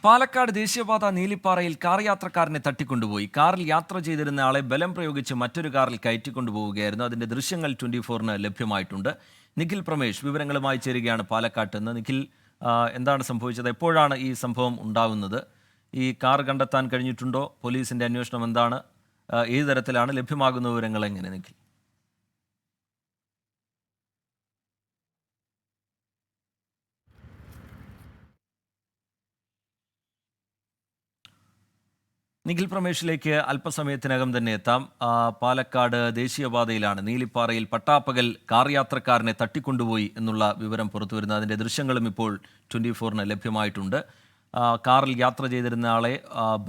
പാലക്കാട് ദേശീയപാത നീലിപ്പാറയിൽ കാർ യാത്രക്കാരനെ തട്ടിക്കൊണ്ടുപോയി. കാറിൽ യാത്ര ചെയ്തിരുന്ന ആളെ ബലം പ്രയോഗിച്ച് മറ്റൊരു കാറിൽ കയറ്റിക്കൊണ്ടുപോവുകയായിരുന്നു. അതിന്റെ ദൃശ്യങ്ങൾ 24-ന് ലഭ്യമായിട്ടുണ്ട്. നിഖിൽ പ്രമേഷ് വിവരങ്ങളുമായി ചേരുകയാണ് പാലക്കാട്ട് നിന്ന്. നിഖിൽ, എന്താണ് സംഭവിച്ചത്? എപ്പോഴാണ് ഈ സംഭവം ഉണ്ടാകുന്നത്? ഈ കാർ കണ്ടെത്താൻ കഴിഞ്ഞിട്ടുണ്ടോ? പോലീസിന്റെ അന്വേഷണം എന്താണ്? ഏത് തരത്തിലാണ് ലഭ്യമാകുന്ന വിവരങ്ങൾ? എങ്ങനെ നിഖിൽ? നിഖിൽ പ്രമേഷിലേക്ക് അല്പസമയത്തിനകം തന്നെ എത്താം. പാലക്കാട് ദേശീയപാതയിലാണ് നീലിപ്പാറയിൽ പട്ടാപ്പകൽ കാർ യാത്രക്കാരനെ തട്ടിക്കൊണ്ടുപോയി എന്നുള്ള വിവരം പുറത്തുവരുന്നത്. അതിൻ്റെ ദൃശ്യങ്ങളും ഇപ്പോൾ 24-ന് ലഭ്യമായിട്ടുണ്ട്. കാറിൽ യാത്ര ചെയ്തിരുന്ന ആളെ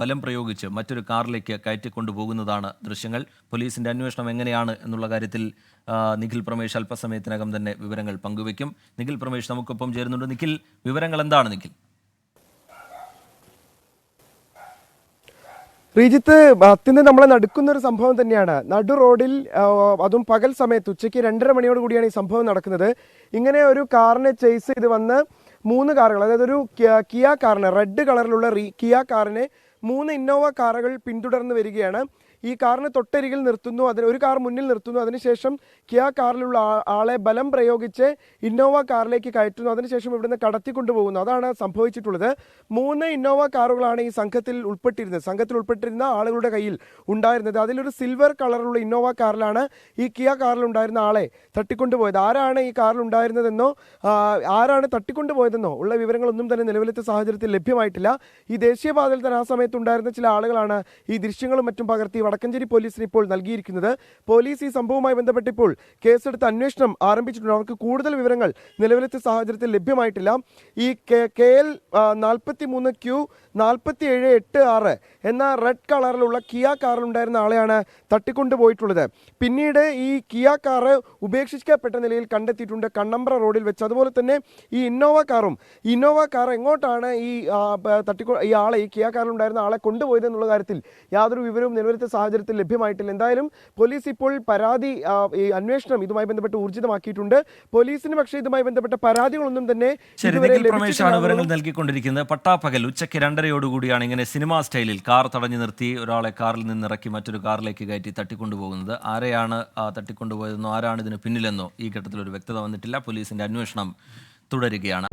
ബലം പ്രയോഗിച്ച് മറ്റൊരു കാറിലേക്ക് കയറ്റിക്കൊണ്ടുപോകുന്നതാണ് ദൃശ്യങ്ങൾ. പോലീസിൻ്റെ അന്വേഷണം എങ്ങനെയാണ് എന്നുള്ള കാര്യത്തിൽ നിഖിൽ പ്രമേഷ് അല്പസമയത്തിനകം തന്നെ വിവരങ്ങൾ പങ്കുവയ്ക്കും. നിഖിൽ പ്രമേഷ് നമുക്കൊപ്പം ചേരുന്നുണ്ട്. നിഖിൽ, വിവരങ്ങൾ എന്താണ് നിഖിൽ? ശ്രീജിത്ത്, അത്യന്തം നമ്മളെ നടുക്കുന്ന ഒരു സംഭവം തന്നെയാണ്. നടു റോഡിൽ, അതും പകൽ സമയത്ത് ഉച്ചയ്ക്ക് 2:30 മണിയോട് കൂടിയാണ് ഈ സംഭവം നടക്കുന്നത്. ഇങ്ങനെ ഒരു കാറിനെ ചേസ് ചെയ്ത് വന്ന് 3 കാറുകൾ, അതായത് ഒരു കിയ കാറിന്, റെഡ് കളറിലുള്ള കിയ കാറിനെ 3 ഇന്നോവ കാറുകൾ പിന്തുടർന്ന് വരികയാണ്. ഈ കാറിന് തൊട്ടരികിൽ നിർത്തുന്നു, ഒരു കാർ മുന്നിൽ നിർത്തുന്നു. അതിനുശേഷം കിയ കാറിലുള്ള ആളെ ബലം പ്രയോഗിച്ച് ഇന്നോവ കാറിലേക്ക് കയറ്റുന്നു. അതിനുശേഷം ഇവിടുന്ന് കടത്തിക്കൊണ്ടുപോകുന്നു. അതാണ് സംഭവിച്ചിട്ടുള്ളത്. 3 ഇന്നോവ കാറുകളാണ് ഈ സംഘത്തിൽ ഉൾപ്പെട്ടിരുന്ന ആളുകളുടെ കയ്യിൽ ഉണ്ടായിരുന്നത്. അതിലൊരു സിൽവർ കളറുള്ള ഇന്നോവ കാറിലാണ് ഈ കിയ കാറിൽ ഉണ്ടായിരുന്ന ആളെ തട്ടിക്കൊണ്ടുപോയത്. ആരാണ് ഈ കാറിൽ ഉണ്ടായിരുന്നതെന്നോ ആരാണ് തട്ടിക്കൊണ്ടുപോയതെന്നോ ഉള്ള വിവരങ്ങളൊന്നും തന്നെ നിലവിലത്തെ സാഹചര്യത്തിൽ ലഭ്യമായിട്ടില്ല. ഈ ദേശീയപാതയിൽ തന്നെ ആ സമയത്ത് ഉണ്ടായിരുന്ന ചില ആളുകളാണ് ഈ ദൃശ്യങ്ങളും മറ്റും പകർത്തി വടക്കഞ്ചേരി പോലീസിന് ഇപ്പോൾ നൽകിയിരിക്കുന്നത്. പോലീസ് ഈ സംഭവവുമായി ബന്ധപ്പെട്ട് ഇപ്പോൾ കേസെടുത്ത് അന്വേഷണം ആരംഭിച്ചിട്ടുണ്ട്. അവർക്ക് കൂടുതൽ വിവരങ്ങൾ നിലവിലത്തെ സാഹചര്യത്തിൽ ലഭ്യമായിട്ടില്ല. ഈ KL 43Q 4786 എന്ന റെഡ് കളറിലുള്ള കിയ കാറിലുണ്ടായിരുന്ന ആളെയാണ് തട്ടിക്കൊണ്ടുപോയിട്ടുള്ളത്. പിന്നീട് ഈ കിയ കാറ് ഉപേക്ഷിക്കപ്പെട്ട നിലയിൽ കണ്ടെത്തിയിട്ടുണ്ട് കണ്ണമ്പ്ര റോഡിൽ വെച്ച്. അതുപോലെ തന്നെ ഈ ഇന്നോവ കാർ എങ്ങോട്ടാണ് ഈ ആളെ, ഈ കിയ കാറിലുണ്ടായിരുന്ന ആളെ കൊണ്ടുപോയത് എന്നുള്ള കാര്യത്തിൽ യാതൊരു വിവരവും നിലവിലത്തെ സാഹചര്യത്തിൽ ലഭ്യമായിട്ടില്ല. എന്തായാലും പോലീസ് ഇപ്പോൾ ഈ അന്വേഷണം ഇതുമായി ബന്ധപ്പെട്ട് ഊർജിതമാക്കിയിട്ടുണ്ട്. പോലീസിന് പക്ഷേ ഇതുമായി ബന്ധപ്പെട്ട പരാതികളൊന്നും തന്നെ വിവരങ്ങൾ നൽകിക്കൊണ്ടിരിക്കുന്നത്. പട്ടാപ്പകൽ ഉച്ചയ്ക്ക് 2:30 ഇങ്ങനെ സിനിമാ സ്റ്റൈലിൽ കാർ തടഞ്ഞു നിർത്തി ഒരാളെ കാറിൽ നിന്നിറക്കി മറ്റൊരു കാറിലേക്ക് കയറ്റി തട്ടിക്കൊണ്ടുപോകുന്നത്. ആരെയാണ് തട്ടിക്കൊണ്ടുപോയതെന്നോ ആരാണ് ഇതിന് പിന്നിലെന്നോ ഈ ഘട്ടത്തിൽ ഒരു വ്യക്തത വന്നിട്ടില്ല. പോലീസിന്റെ അന്വേഷണം തുടരുകയാണ്.